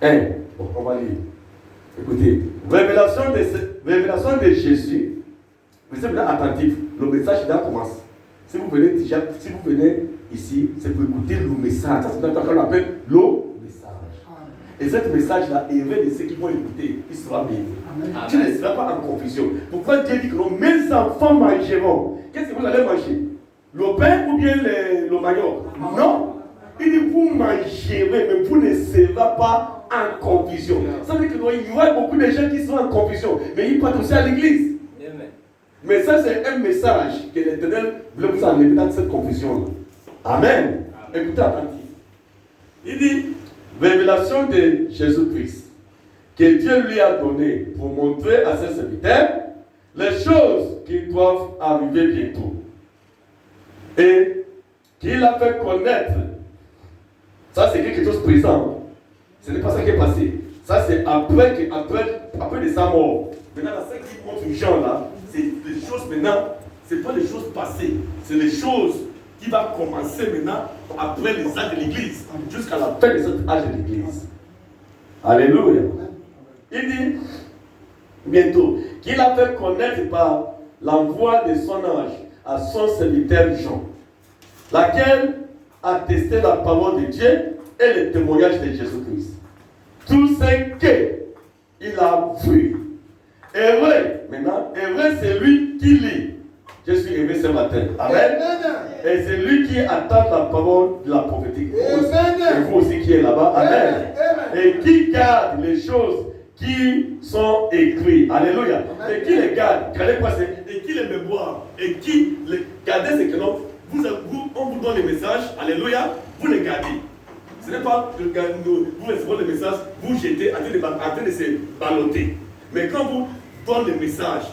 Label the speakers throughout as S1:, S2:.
S1: 1. Bon, on va lire. Écoutez, révélation de Jésus. Vous êtes bien attentif. Le message là commence. Si vous venez ici, c'est pour écouter le message. Ça, c'est ce qu'on appelle le message. Et ce message-là, il va de ceux qui vont écouter, il sera bien. Tu ne seras pas en confusion. Pourquoi Dieu dit que mes enfants mangeront? Qu'est-ce que vous allez manger? Le pain ou bien le manioc? Non. Il dit vous mangerez, mais vous ne serez pas en confusion. Ça veut dire qu'il y aura beaucoup de gens qui sont en confusion, mais ils partent aussi à l'église. Mais ça, c'est un message que l'Éternel voulait vous enlever dans cette confusion-là. Amen. Écoutez attentivement. Il dit, révélation de Jésus-Christ, que Dieu lui a donné pour montrer à ses serviteurs les choses qui doivent arriver bientôt. Et qu'il a fait connaître. Ça, c'est quelque chose de présent. Ce n'est pas ça qui est passé. Ça, c'est après de sa mort. Maintenant, ce qui montre aux gens là, c'est des choses maintenant, ce n'est pas des choses passées, c'est les choses qui vont commencer maintenant après les âges de l'Église, jusqu'à la fin de cet âge de l'Église. Alléluia. Il dit, bientôt, qu'il a fait connaître par l'envoi de son ange à son serviteur Jean, laquelle a testé la parole de Dieu et le témoignage de Jésus-Christ. Tout ce qu'il a vu. Heureux, maintenant, heureux c'est lui qui lit. Je suis heureux ce matin. Amen. Et c'est lui qui attend la parole de la prophétique. Et vous aussi qui êtes là-bas. Amen. Et qui garde les choses qui sont écrites. Alléluia. Et qui les garde. Regardez quoi c'est. Et qui les mémoire. Et qui les garde, c'est que non, on vous donne les messages. Alléluia. Vous les gardez. Ce n'est pas que vous recevez le message, vous jetez en train de se balloter. Mais quand vous donnez le message,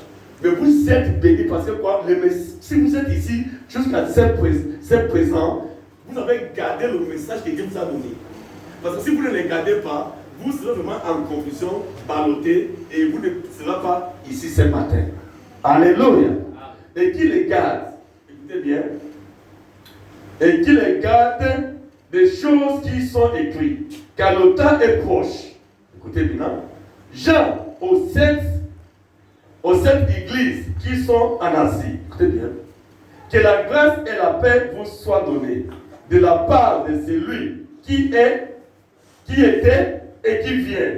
S1: mais vous êtes bénis parce que quoi, si vous êtes ici jusqu'à ce présent, vous avez gardé le message que Dieu vous a donné. Parce que si vous ne le gardez pas, vous serez vraiment en confusion, ballotté, et vous ne serez pas ici ce matin. Alléluia. Et qui les garde, écoutez bien, et qui les garde des choses qui sont écrites, car le temps est proche. Écoutez bien, Jean, aux sept églises qui sont en Asie, écoutez bien, que la grâce et la paix vous soient données de la part de celui qui était et qui vient,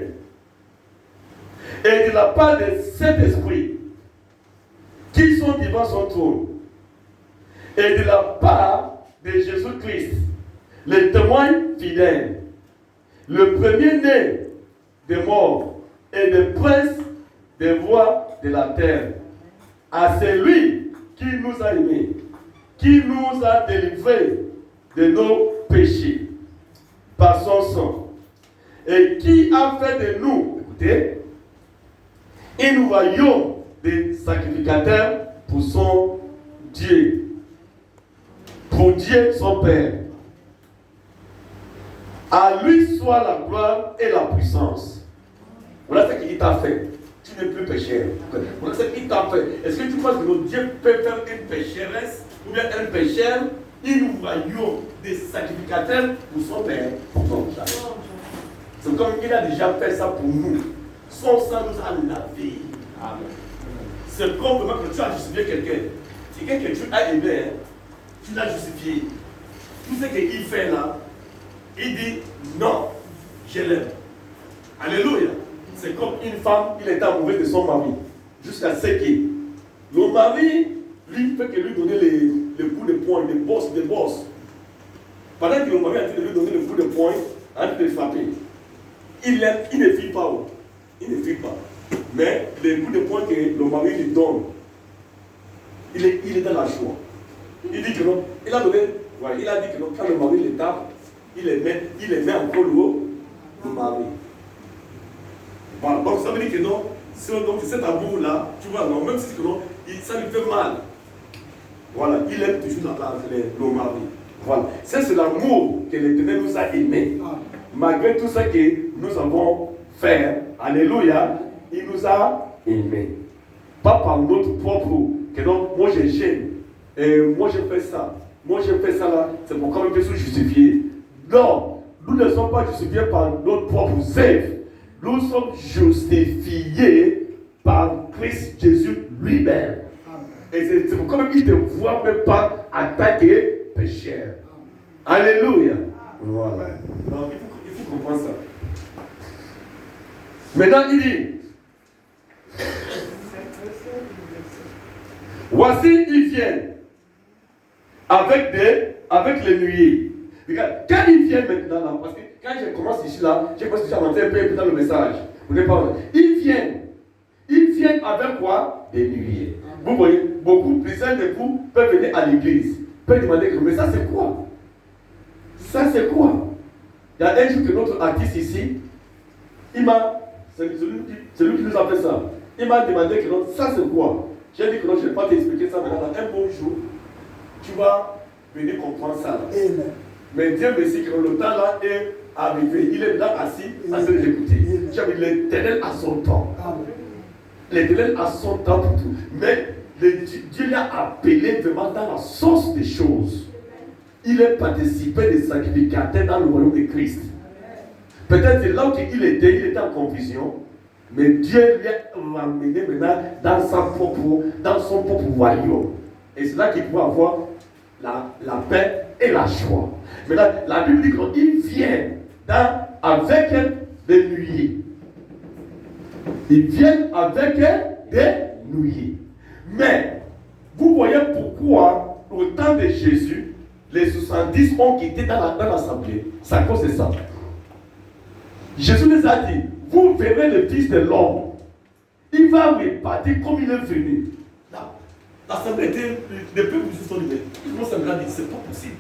S1: et de la part de cet esprit qui sont devant son trône, et de la part de Jésus-Christ, le témoin fidèle, le premier-né des morts et le prince des voies de la terre, à celui qui nous a aimés, qui nous a délivrés de nos péchés par son sang, et qui a fait de nous, écoutez, un royaume de sacrificateurs pour son Dieu, pour Dieu son Père. À lui soit la gloire et la puissance. Voilà ce qu'il t'a fait. Tu n'es plus pécheur. Voilà ce qu'il t'a fait. Est-ce que tu penses que notre Dieu peut faire une pécheresse ou bien un pécheur, un royaume des sacrificateurs pour son Père? Non, jamais. C'est comme il a déjà fait ça pour nous. Son sang nous a lavé. Amen. C'est comme que tu as justifié quelqu'un. C'est quelqu'un que tu as aimé, hein? Tu l'as justifié. Tout ce qu'il fait là, il dit non, je l'aime. Alléluia. C'est comme une femme, il était amoureux de son mari. Jusqu'à ce que le mari, lui, fait que lui donner les coups de poing, des bosses. Pendant que le mari a dit de lui donner les coups de poing, a dit de le frapper. Il ne fuit pas. Il ne fuit pas. Mais les coups de poing que le mari lui donne, il est dans la joie. Il dit que non. Il a dit que non, quand le mari les tape, il les met encore le mari. Voilà, donc ça veut dire que non, donc cet amour-là, tu vois, non, même si que non, ça lui fait mal. Voilà, il aime toujours le mari. Voilà, c'est l'amour que l'Éternel nous a aimé. Malgré tout ce que nous avons fait, alléluia, il nous a aimés. Pas par notre propre, que donc, moi je gêne, et moi je fais ça. Moi je fais ça là, c'est pourquoi je suis justifié. Non, nous ne sommes pas justifiés par notre propres œuvres. Nous sommes justifiés par Christ Jésus lui-même. Et c'est comme il ne te voit même pas en tant que pécheur. Alléluia. Voilà. Donc il faut comprendre ça. Maintenant il dit, voici ils viennent avec les nuées. Regarde, quand ils viennent maintenant là, parce que quand je commence ici là, je commence déjà à rentrer un peu dans le message. Vous n'êtes pas. Ils viennent avec quoi? Des nuées. Vous voyez, plusieurs de vous peuvent venir à l'église, peuvent demander, mais ça c'est quoi? Ça c'est quoi? Il y a un jour que notre artiste ici, c'est celui qui nous a fait ça. Il m'a demandé que non, ça c'est quoi? J'ai dit que non, je ne vais pas t'expliquer ça maintenant. Dans un bon jour, tu vas venir comprendre ça. Là.
S2: Amen.
S1: Mais Dieu merci que le temps là est arrivé. Il est là assis, à se l'écouter. L'Éternel a son temps. L'Éternel a son temps pour tout. Mais Dieu l'a appelé vraiment dans la source des choses. Il est participé des sacrificateurs dans le royaume de Christ. Peut-être là où il était en confusion. Mais Dieu l'a amené maintenant dans son propre royaume. Et c'est là qu'il peut avoir la paix et la joie. Maintenant, la Bible dit qu'il vient avec des nuées. Ils viennent avec des nuées. Mais, vous voyez pourquoi, au temps de Jésus, les 70 ont quitté dans l'assemblée. C'est à cause de ça. Jésus les a dit, vous verrez le Fils de l'homme. Il va repartir comme il est venu. L'assemblée était, les peuples se sont levés. Ils vont se dire, c'est pas possible.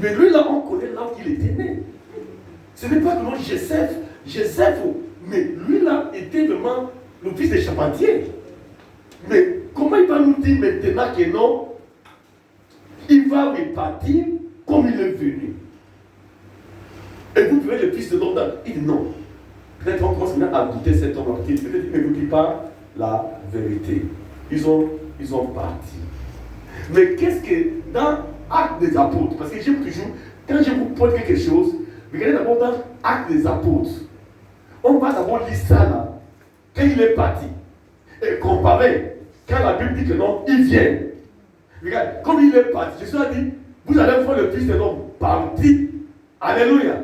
S1: Mais lui là, on connaît là où il était né. Ce n'est pas que non, Joseph, mais lui là était vraiment le fils de charpentier. Mais comment il va nous dire maintenant que non, il va repartir comme il est venu? Et vous verrez le fils de l'homme, il dit non. Peut-être on commence maintenant à douter cet homme, peut-être qu'il ne nous dit pas la vérité. Ils ont parti. Mais qu'est-ce que dans Actes des Apôtres, parce que j'aime toujours, quand je vous pose quelque chose, regardez d'abord dans Actes des Apôtres. On va d'abord lire ça là, quand il est parti. Et comparer, quand la Bible dit que non, il vient. Regarde, comme il est parti, Jésus a dit, vous allez voir le Fils de l'homme parti. Alléluia.